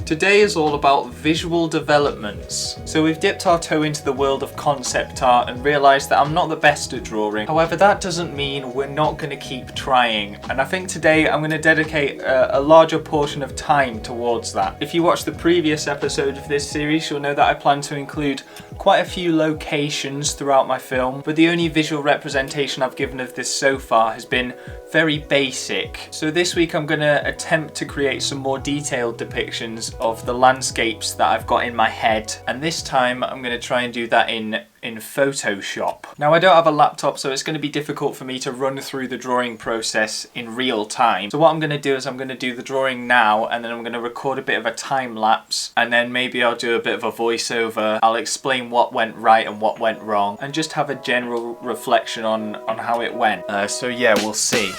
Today is all about visual developments. So we've dipped our toe into the world of concept art and realised that I'm not the best at drawing. However, that doesn't mean we're not going to keep trying. And I think today I'm going to dedicate a larger portion of time towards that. If you watched the previous episode of this series, you'll know that I plan to include quite a few locations throughout my film, but the only visual representation I've given of this so far has been very basic. So this week I'm going to attempt to create some more detailed depictions of the landscapes that I've got in my head, and this time I'm going to try and do that in Photoshop. Now I don't have a laptop, so it's going to be difficult for me to run through the drawing process in real time. So what I'm going to do is I'm going to do the drawing now, and then I'm going to record a bit of a time lapse, and then maybe I'll do a bit of a voiceover. I'll explain what went right and what went wrong, and just have a general reflection on how it went. So yeah, we'll see.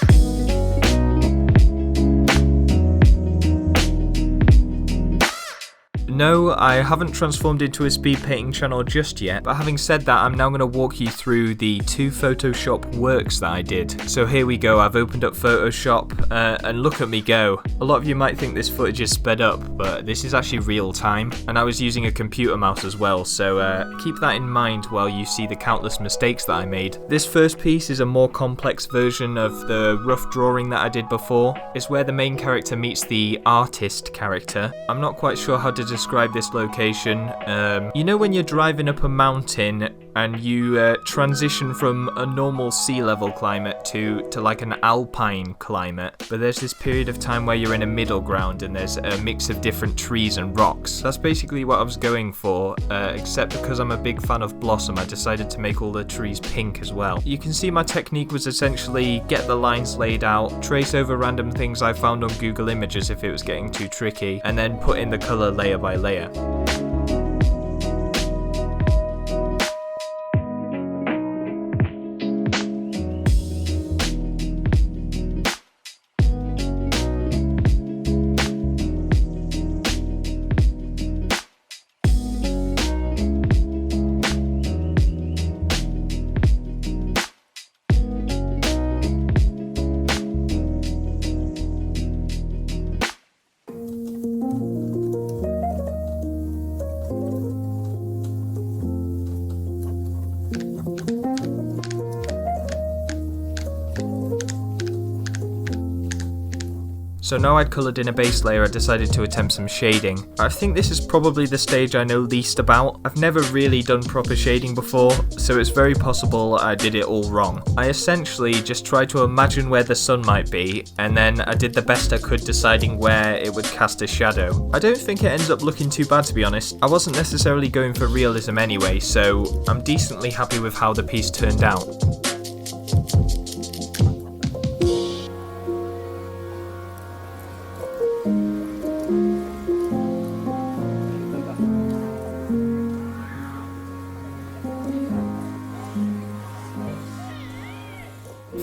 No, I haven't transformed into a speed painting channel just yet, but having said that, I'm now going to walk you through the 2 Photoshop works that I did. So here we go, I've opened up Photoshop, and look at me go. A lot of you might think this footage is sped up, but this is actually real time, and I was using a computer mouse as well, so keep that in mind while you see the countless mistakes that I made. This first piece is a more complex version of the rough drawing that I did before. It's where the main character meets the artist character. I'm not quite sure how to describe this location. You know when you're driving up a mountain and you transition from a normal sea level climate to like an alpine climate, but there's this period of time where you're in a middle ground and there's a mix of different trees and rocks. That's basically what I was going for, except because I'm a big fan of Blossom, I decided to make all the trees pink as well. You can see my technique was essentially get the lines laid out, trace over random things I found on Google Images if it was getting too tricky, and then put in the colour layer by layer. So now I'd coloured in a base layer, I decided to attempt some shading. I think this is probably the stage I know least about. I've never really done proper shading before, so it's very possible I did it all wrong. I essentially just tried to imagine where the sun might be, and then I did the best I could deciding where it would cast a shadow. I don't think it ends up looking too bad, to be honest. I wasn't necessarily going for realism anyway, so I'm decently happy with how the piece turned out.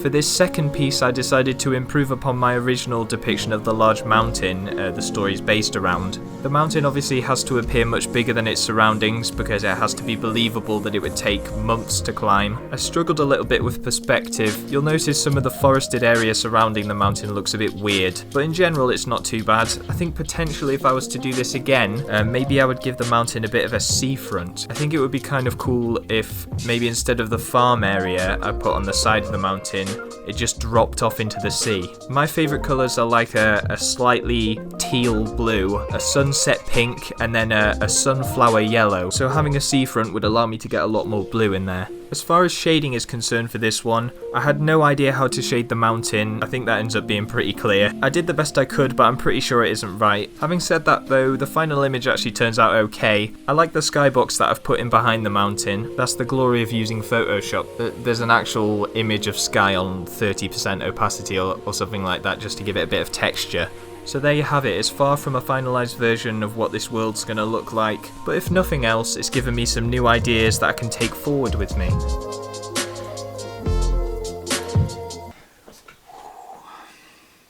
For this second piece, I decided to improve upon my original depiction of the large mountain the story's based around. The mountain obviously has to appear much bigger than its surroundings because it has to be believable that it would take months to climb. I struggled a little bit with perspective. You'll notice some of the forested area surrounding the mountain looks a bit weird, but in general it's not too bad. I think potentially if I was to do this again, maybe I would give the mountain a bit of a seafront. I think it would be kind of cool if maybe instead of the farm area I put on the side of the mountain, it just dropped off into the sea. My favourite colours are like a slightly teal blue, a sunset pink, and then a sunflower yellow, so having a seafront would allow me to get a lot more blue in there. As far as shading is concerned for this one, I had no idea how to shade the mountain. I think that ends up being pretty clear. I did the best I could, but I'm pretty sure it isn't right. Having said that though, the final image actually turns out okay. I like the skybox that I've put in behind the mountain. That's the glory of using Photoshop. There's an actual image of sky on 30% opacity or something like that just to give it a bit of texture. So there you have it, it's far from a finalised version of what this world's going to look like, but if nothing else, it's given me some new ideas that I can take forward with me.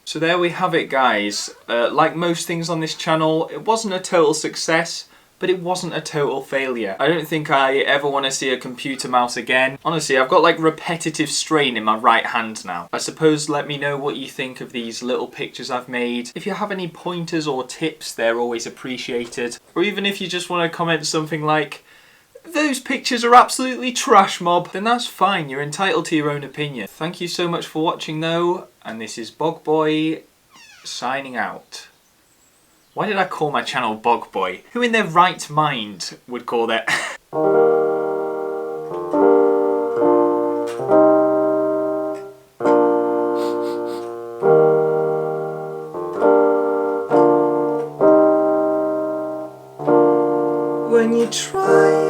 So there we have it, guys. Like most things on this channel, it wasn't a total success, but it wasn't a total failure. I don't think I ever want to see a computer mouse again. Honestly, I've got like repetitive strain in my right hand now. I suppose let me know what you think of these little pictures I've made. If you have any pointers or tips, they're always appreciated. Or even if you just want to comment something like, "Those pictures are absolutely trash, mob," then that's fine, you're entitled to your own opinion. Thank you so much for watching though, and this is BogBoy signing out. Why did I call my channel BogBoy? Who in their right mind would call that? When you try